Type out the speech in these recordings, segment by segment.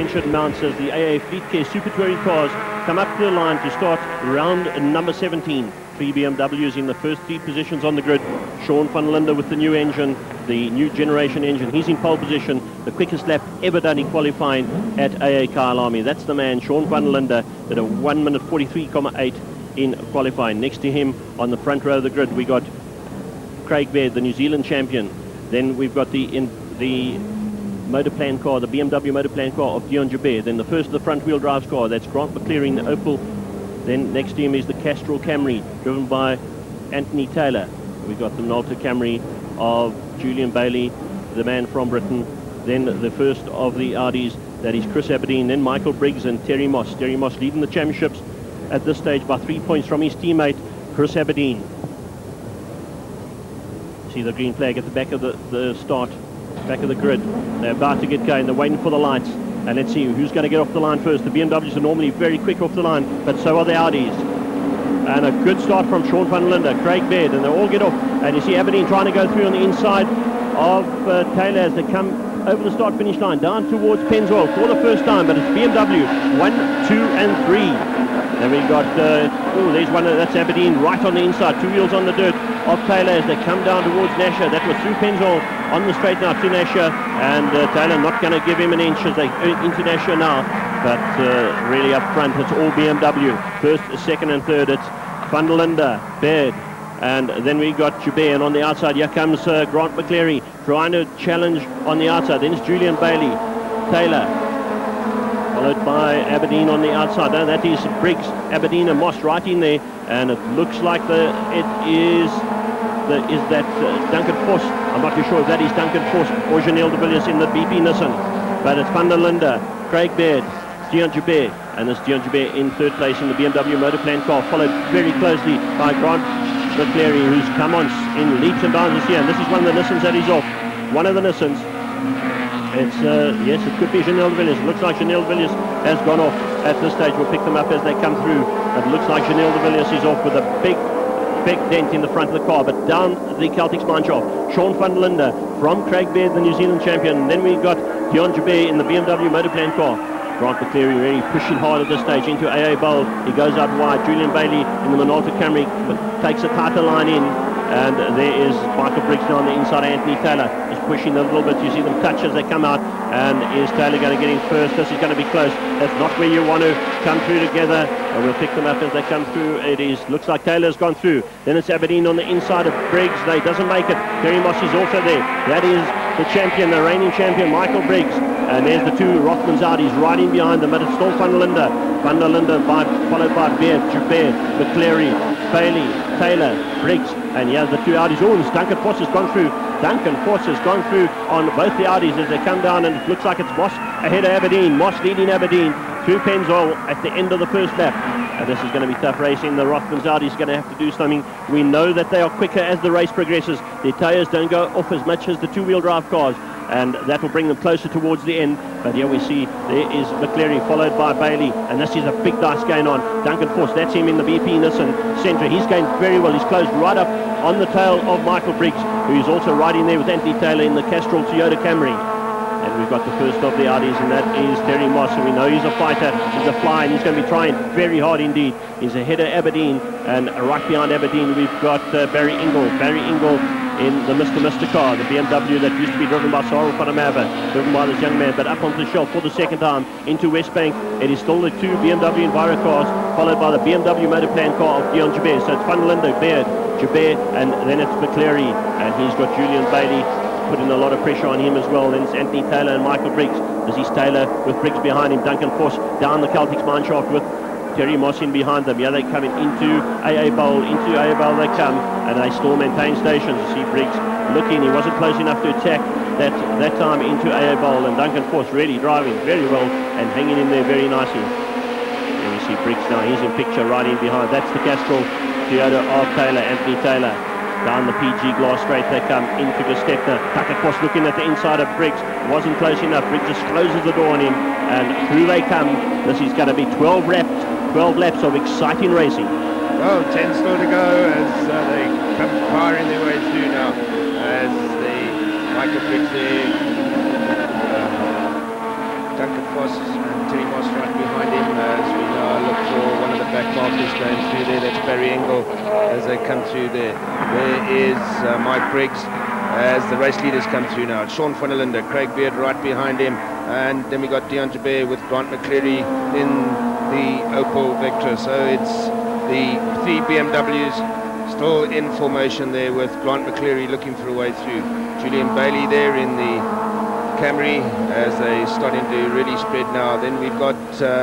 attention mounts as the AA Fleetcare Super Touring cars come up to the line to start round number 17. 3 BMWs in the first 3 positions on the grid. Sean van Linde with the new engine, the new generation engine. He's in pole position, the quickest lap ever done in qualifying at AA Kyalami. That's the man, Sean van Linde, at a 1 minute 43.8 in qualifying. Next to him on the front row of the grid, we got Craig Baird, the New Zealand champion. Then we've got the motorplan car, the BMW motorplan car of Dion Joubert. Then the first of the front wheel drive car, that's Grant McCleary, the Opel. Then next to him is the Castrol Camry, driven by Anthony Taylor. We've got the Minolta Camry of Julian Bailey, the man from Britain. Then the first of the Audis, that is Chris Aberdeen. Then Michael Briggs and Terry Moss. Terry Moss leading the championships at this stage by 3 points from his teammate, Chris Aberdeen. See the green flag at the back of the start, back of the grid. They're about to get going. They're waiting for the lights. And let's see who's going to get off the line first. The BMWs are normally very quick off the line, but so are the Audis. And a good start from Sean van Linde, Craig Baird, and they all get off. And you see Aberdeen trying to go through on the inside of Taylor as they come over the start-finish line, down towards Pennzoil for the first time, but it's BMW 1, 2, and 3. Then we got, there's one, that's Aberdeen right on the inside, 2 wheels on the dirt of Taylor as they come down towards Nasher. That was through Pennzoil on the straight now to Nasher, and Taylor not going to give him an inch as they into Nasher now, but really up front it's all BMW. First, second, and third it's van der Linde, Baird, and then we got Joubert, and on the outside here comes Grant McCleary trying to challenge on the outside. Then it's Julian Bailey, Taylor, followed by Aberdeen on the outside. No, that is Briggs, Aberdeen and Moss right in there, and it looks like Duncan Vos. I'm not too sure if that is Duncan Vos or Janelle de Villiers in the BP Nissan, but it's van der Linde, Craig Baird, Dion Joubert, and it's Dion Joubert in third place in the BMW motorplan car, followed very closely by Grant McCleary, who's come on in leaps and bounds this year, and this is one of the Nissans that is off. One of the Nissans. It's, yes, it could be Janelle de Villiers. It looks like Janelle de Villiers has gone off at this stage. We'll pick them up as they come through. It looks like Janelle de Villiers is off with a big dent in the front of the car, but down the Celtic spine shaft, Sean van Linde from Craig Baird, the New Zealand champion. And then we've got Dion Joubert in the BMW motorplan car. Grant McCleary really pushing hard at this stage into AA Bowl. He goes out wide. Julian Bailey in the Minolta Camry takes a tighter line in, and there is Michael Briggs now on the inside. Anthony Taylor is pushing a little bit. You see them touch as they come out, and is Taylor going to get in first? This is going to be close. That's not where you want to come through together, and we'll pick them up as they come through. Looks like Taylor's gone through. Then it's Aberdeen on the inside of Briggs. They doesn't make it. Terry Moss is also there. That is the champion, the reigning champion, Michael Briggs. And there's the 2 Rothmans Audis right in behind them, but it's still van der Linde. Van der Linde followed by Baird, Joubert, McCleary, Bailey, Taylor, Briggs, and here's the 2 Audis. Oh, and Duncan Vos has gone through. Duncan Vos has gone through on both the Audis as they come down, and it looks like it's Moss ahead of Aberdeen. Moss leading Aberdeen through Pennzoil at the end of the first lap. This is going to be tough racing. The Rothmans Audis are going to have to do something. We know that they are quicker as the race progresses. Their tyres don't go off as much as the 2-wheel drive cars, and that will bring them closer towards the end. But here we see there is McCleary followed by Bailey, and this is a big dice going on. Duncan Vos, that's him in the BP Nissan Sentra. He's going very well. He's closed right up on the tail of Michael Briggs, who is also right in there with Anthony Taylor in the Castrol Toyota Camry. And we've got the first of the Audis, and that is Terry Moss, and we know he's a fighter, he's a fly, and he's going to be trying very hard indeed. He's ahead of Aberdeen, and right behind Aberdeen we've got Barry Ingle. Barry Ingle in the Mr. car, the BMW that used to be driven by Sarel van der Merwe, driven by this young man, but up onto the shelf for the second time into Westbank. It is still the 2 BMW Enviro cars, followed by the BMW motorplan car of Dion Joubert. So it's van der Linde, Baird, Joubert, and then it's McCleary, and he's got Julian Bailey putting a lot of pressure on him as well. Then it's Anthony Taylor and Michael Briggs. This is Taylor with Briggs behind him. Duncan Vos down the Celtic mine shaft with Terry Moss in behind them. Yeah, they're coming into AA Bowl. Into AA Bowl they come, and they still maintain stations. You see Briggs looking. He wasn't close enough to attack that time into AA Bowl, and Duncan Vos really driving very well and hanging in there very nicely. And you see Briggs now. He's in picture right in behind. That's the Castrol Toyota of Taylor, Anthony Taylor. Down the PG glass straight they come into Gestepner. Tucker Cross looking at the inside of Briggs. Wasn't close enough. Briggs just closes the door on him, and through they come. This is going to be 12 laps of exciting racing. Well, 10 still to go as they come firing their way through now. As the Michael Briggs there, Duncan Foss and Terry Moss right behind him as we now look for one of the back markers going through there. That's Barry Engel as they come through there. There is Mike Briggs as the race leaders come through now. Sean van der Linde, Craig Beard right behind him, and then we got Dion Jabeur with Grant McCleary in the Opel Vectra. So it's the 3 BMWs still in formation there with Grant McCleary looking for a way through. Julian Bailey there in the Camry as they starting to really spread now. Then we've got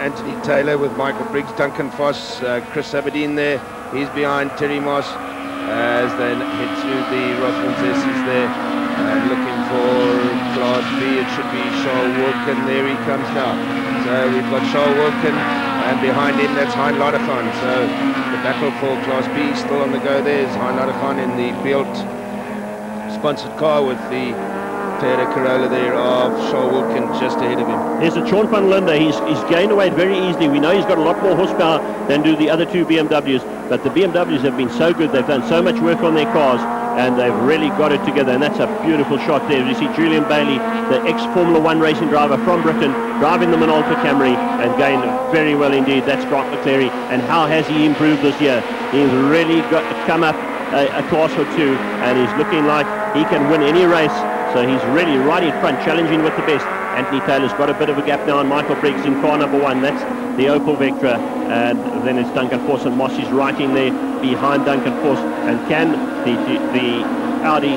Anthony Taylor with Michael Briggs, Duncan Foss, Chris Aberdeen there. He's behind Terry Moss as they head through the Rothmans S's there. And looking for Class B, it should be Charles Wilkin. There he comes now. So we've got Charles Wilkin, and behind him that's Hein Ladekhan. So the battle for Class B still on the go. There's Hein Ladekhan in the Built sponsored car with the Toyota Corolla there of Charles Wilkin just ahead of him. There's a Sean van Linde. He's gained weight very easily. We know he's got a lot more horsepower than do the other 2 BMWs, but the BMWs have been so good. They've done so much work on their cars, and they've really got it together, and that's a beautiful shot there. You see Julian Bailey, the ex-Formula 1 racing driver from Britain, driving the Minolta Camry and gained very well indeed. That's Grant McCleary, and how has he improved this year? He's really got to come up a class or 2, and he's looking like he can win any race. So he's really right in front, challenging with the best. Anthony Taylor's got a bit of a gap now on Michael Briggs in car number 1. That's the Opel Vectra, and then it's Duncan Foss, and Moss is right in there behind Duncan Foss. And can the Audi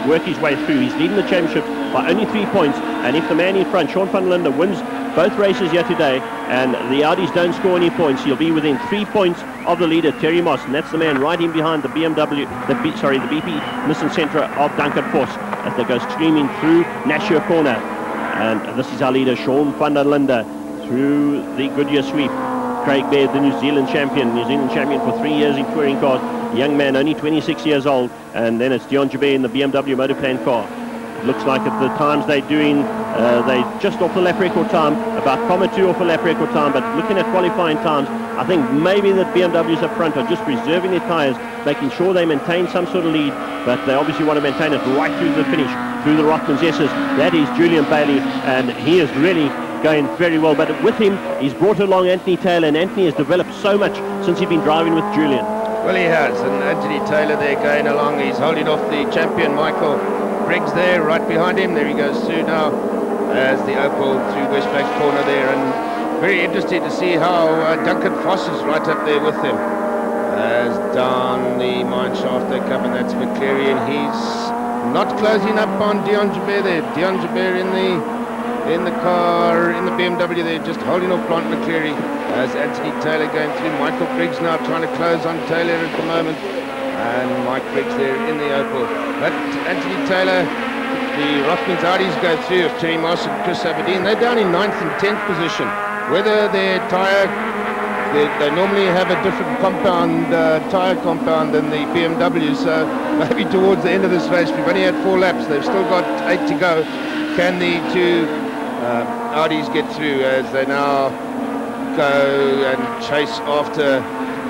work his way through? He's leading the championship by only 3 points, and if the man in front, Sean van Linde, wins both races here today and the Audis don't score any points, he'll be within 3 points of the leader, Terry Moss, and that's the man right in behind the BMW, the BP Nissan Sentra of Duncan Foss as they go streaming through Nashua Corner. And this is our leader, Sean van der Linde, through the Goodyear sweep. Craig Baird, the New Zealand champion for 3 years in touring cars, young man, only 26 years old. And then it's Dion Jabeur in the BMW Motorplan car. Looks like at the times they're doing, they just off the lap record time, about 2 off the lap record time, but looking at qualifying times, I think maybe the BMWs up front are just reserving their tyres, making sure they maintain some sort of lead, but they obviously want to maintain it right through the finish, through the Rothmans S's. That is Julian Bailey, and he is really going very well, but with him, he's brought along Anthony Taylor, and Anthony has developed so much since he's been driving with Julian. Well, he has, and Anthony Taylor there going along. He's holding off the champion Michael Briggs there, right behind him. There he goes through now as the Opel through West Bank corner there, and very interested to see how Duncan Foss is right up there with him. As down the mine shaft they come, and that's McCleary, and he's not closing up on Dion Jabeur there. Dion Jabeur in the car, in the BMW there, just holding off Grant McCleary as Anthony Taylor going through. Michael Briggs now trying to close on Taylor at the moment, and Mike Briggs there in the Opel. But Anthony Taylor, the Rothmans Audis go through of Terry Moss and Chris Aberdeen. They're down in 9th and 10th position. Whether their tyre, they normally have a different tyre compound than the BMW, so maybe towards the end of this race, we've only had 4 laps, they've still got 8 to go. Can the 2 Audis get through as they now go and chase after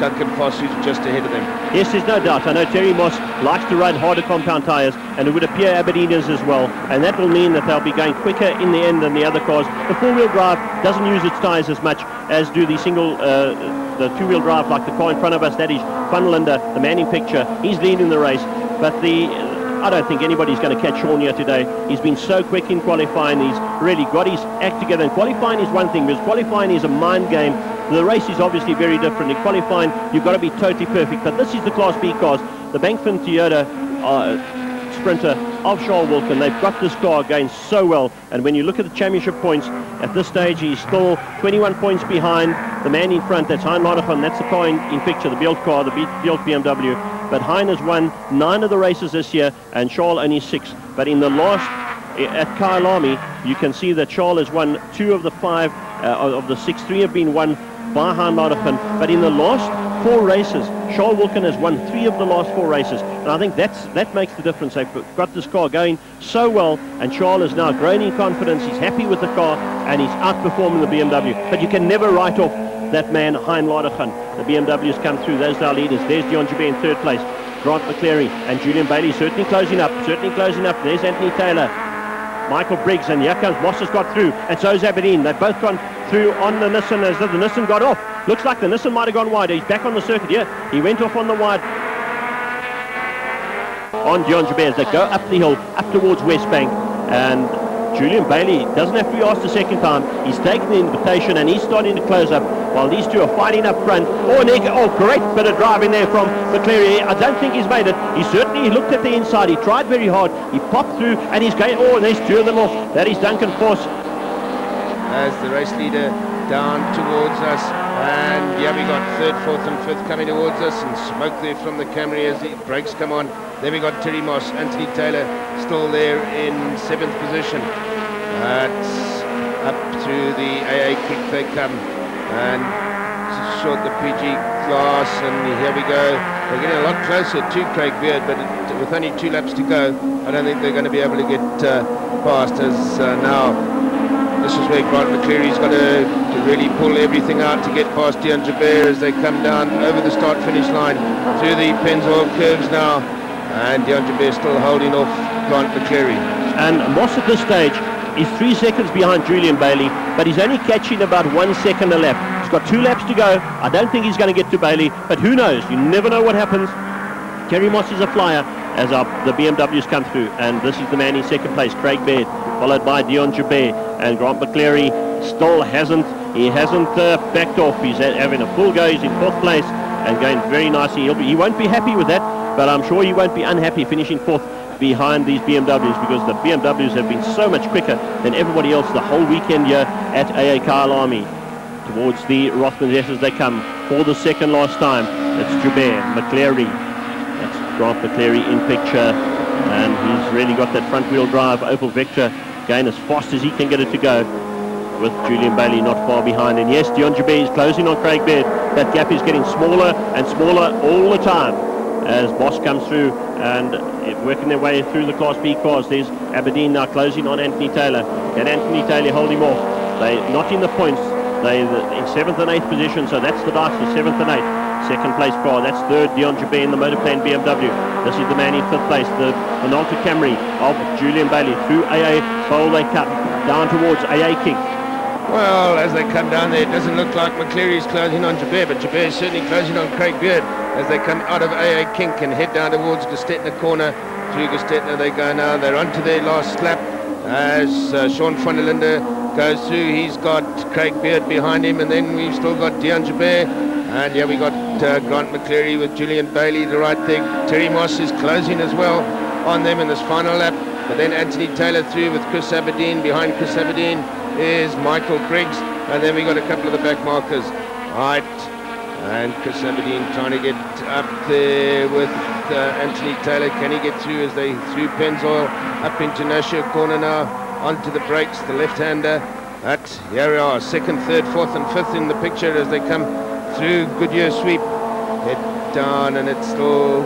Duncan Foss, who's just ahead of them? Yes, there's no doubt. I know Terry Moss likes to ride harder compound tyres, and it would appear Aberdeen is as well, and that will mean that they'll be going quicker in the end than the other cars. The 4-wheel drive doesn't use its tyres as much as do the the 2-wheel drive, like the car in front of us. That is Van Linde, the man in picture. He's leading the race, but I don't think anybody's going to catch Sean here today. He's been so quick in qualifying. He's really got his act together. And qualifying is one thing, because qualifying is a mind game. The race is obviously very different. In qualifying, you've got to be totally perfect. But this is the Class B cars. The Bankfin Toyota Sprinter of Charles Wilkin. They've got this car going so well. And when you look at the championship points, at this stage, he's still 21 points behind the man in front. That's Hein Ladekhan. That's the car in picture, the Built car, the Built BMW. But Hein has won 9 of the races this year, and Charles only 6. But in the last, at Kyalami, you can see that Charles has won 2 of the 5, of the 6. 3 have been won by Hein Ladekhan. But in the last 4 races, Charles Wilkin has won 3 of the last 4 races. And I think that makes the difference. They've got this car going so well, and Charles has now grown in confidence. He's happy with the car, and he's outperforming the BMW. But you can never write off that man, Hein Ladekhan. The BMWs come through. Those are our leaders. There's Dion Jabeur in 3rd place. Grant McCleary and Julian Bailey certainly closing up. There's Anthony Taylor. Michael Briggs, and here comes Moss has got through, and so is Aberdeen. They've both gone through on the Nissan as the Nissan got off. Looks like the Nissan might have gone wide. He's back on the circuit here. He went off on the wide on Dion Jabez as they go up the hill, up towards West Bank, and Julian Bailey doesn't have to be asked the second time. He's taken the invitation and he's starting to close up while these two are fighting up front. Great bit of driving there from McCleary. I don't think he's made it. He looked at the inside. He tried very hard. He popped through and he's going, and there's two of them off. That is Duncan Force. As the race leader down towards us, and yeah, we got third, fourth and fifth coming towards us, and smoke there from the Camry as the brakes come on. Then we got Terry Moss, Anthony Taylor still there in 7th position. That's up through the AA kick they come, and short the PG class, and here we go. They're getting a lot closer to Craig Beard, but with only 2 laps to go, I don't think they're going to be able to get past as now. This is where Grant McCleary's got to really pull everything out to get past Dion Jabez as they come down over the start-finish line through the Pennzoil curves now, and Dion Jabez still holding off Grant McCleary. And Moss at this stage is 3 seconds behind Julian Bailey, but he's only catching about 1 second a lap. He's got 2 laps to go. I don't think he's going to get to Bailey, but who knows? You never know what happens. Terry Moss is a flyer as the BMWs come through, and this is the man in second place, Craig Baird, followed by Dion Jabez, and Grant McCleary still hasn't backed off. He's having a full go. He's in 4th place and going very nicely. He won't be happy with that, but I'm sure he won't be unhappy finishing 4th behind these BMWs, because the BMWs have been so much quicker than everybody else the whole weekend here at AA Kyalami. Towards the Rothmans as they come for the second last time. It's Jabez, McCleary. That's Grant McCleary in picture, and he's really got that front wheel drive Opel Vectra going as fast as he can get it to go, with Julian Bailey not far behind. And yes, Dion Jabez is closing on Craig Baird. That gap is getting smaller and smaller all the time as Boss comes through and working their way through the Class B cars. There's Aberdeen now closing on Anthony Taylor. Can Anthony Taylor hold him off? They're not in the points. They're in 7th and 8th position, so that's the dice for 7th and 8th. Second place car, that's third, Dion Jabez in the Motorplane BMW. This is the man in 5th place, the Minolta Camry of Julian Bailey through AA Bowl Cup down towards AA King. Well, as they come down there, it doesn't look like McCleary's closing on Jabez, but Jabez is certainly closing on Craig Beard as they come out of AA Kink and head down towards Gestetner corner. Through Gestetner they go now. They're on to their last lap as Sean van der Linde goes through. He's got Craig Beard behind him, and then we've still got Dion Jabez. And yeah, we got Grant McCleary with Julian Bailey the right thing. Terry Moss is closing as well on them in this final lap. But then Anthony Taylor through with Chris Aberdeen. Behind Chris Aberdeen is Michael Briggs, and then we got a couple of the back markers. Right, and Chris Aberdeen trying to get up there with Anthony Taylor. Can he get through as they through Pennzoil up into Nashua corner now, onto the brakes, the left-hander. But here we are, 2nd, 3rd, 4th and 5th in the picture as they come through Goodyear sweep. Head down, and it's still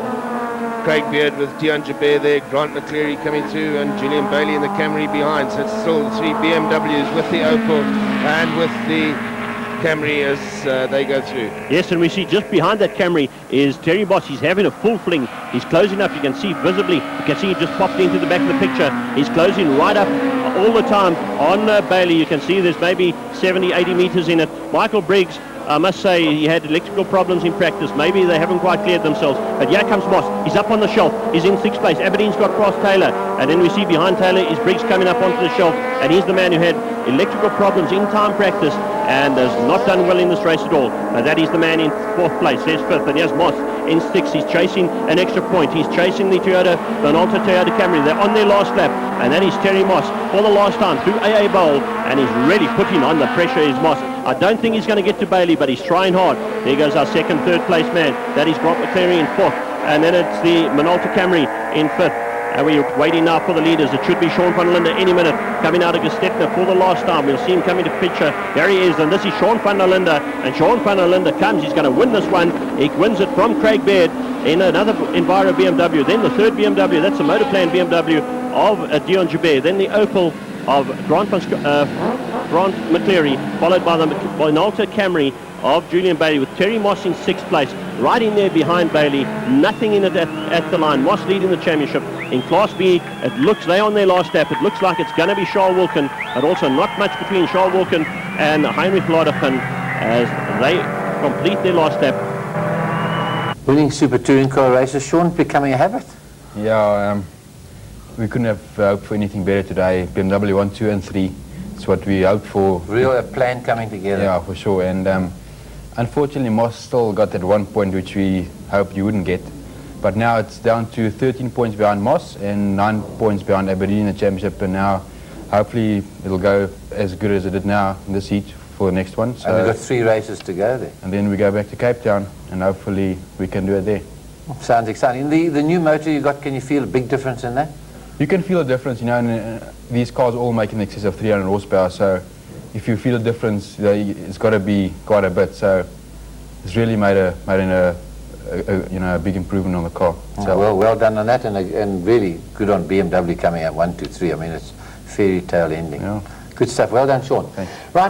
Craig Beard with Dion Jabez there, Grant McCleary coming through, and Julian Bailey in the Camry behind. So it's still the 3 BMWs with the Opel and with the Camry as they go through. Yes, and we see just behind that Camry is Terry Boss. He's having a full fling. He's closing up. You can see visibly. You can see he just popped into the back of the picture. He's closing right up all the time on Bailey. You can see there's maybe 70, 80 meters in it. Michael Briggs, I must say, he had electrical problems in practice. Maybe they haven't quite cleared themselves. But here comes Moss. He's up on the shelf. He's in 6th place. Aberdeen's got past Taylor. And then we see behind Taylor is Briggs coming up onto the shelf. And he's the man who had electrical problems in time practice and has not done well in this race at all. And that is the man in 4th place. There's 5th. And here's Moss in 6th. He's chasing an extra point. He's chasing the Minolta Toyota Camry. They're on their last lap. And that is Terry Moss for the last time through AA Bowl. And he's really putting on the pressure, is Moss. I don't think he's going to get to Bailey, but he's trying hard. There goes our 2nd, 3rd place man. That is Grant McCleary in 4th. And then it's the Minolta Camry in 5th. And we're waiting now for the leaders. It should be Sean van der Linde any minute coming out of Gestetner for the last time. We'll see him coming to picture. There he is, and this is Sean van der Linde. And Sean van der Linde comes. He's going to win this one. He wins it from Craig Baird in another Enviro BMW. Then the 3rd BMW, that's the Motorplan BMW of Dion Jabez. Then the Opel of Grant McCleary, followed by the Minolta Camry of Julian Bailey, with Terry Moss in 6th place, right in there behind Bailey, nothing in it at the line. Moss leading the championship. In Class B, it looks, they're on their last lap, it looks like it's going to be Charles Wilkin, but also not much between Charles Wilkin and Heinrich Lauderpan as they complete their last lap. Winning Super Touring Car races, Sean, becoming a habit. Yeah, we couldn't have hoped for anything better today. BMW 1, 2 and 3. It's what we hoped for. Real a plan coming together. Yeah, for sure. And unfortunately, Moss still got that 1 point which we hoped you wouldn't get. But now it's down to 13 points behind Moss and 9 points behind Aberdeen in the championship. And now, hopefully, it'll go as good as it did now in this heat for the next one. So, and we've got 3 races to go there. And then we go back to Cape Town, and hopefully we can do it there. Sounds exciting. The new motor you got, can you feel a big difference in that? You can feel a difference, you know, and these cars all make in excess of 300 horsepower, so if you feel a difference, it's got to be quite a bit. So it's really made a big improvement on the car. So well done on that, and really good on BMW coming at 1, 2, 3. I mean, it's fairy tale ending. Yeah. Good stuff. Well done, Sean. Thanks. Right.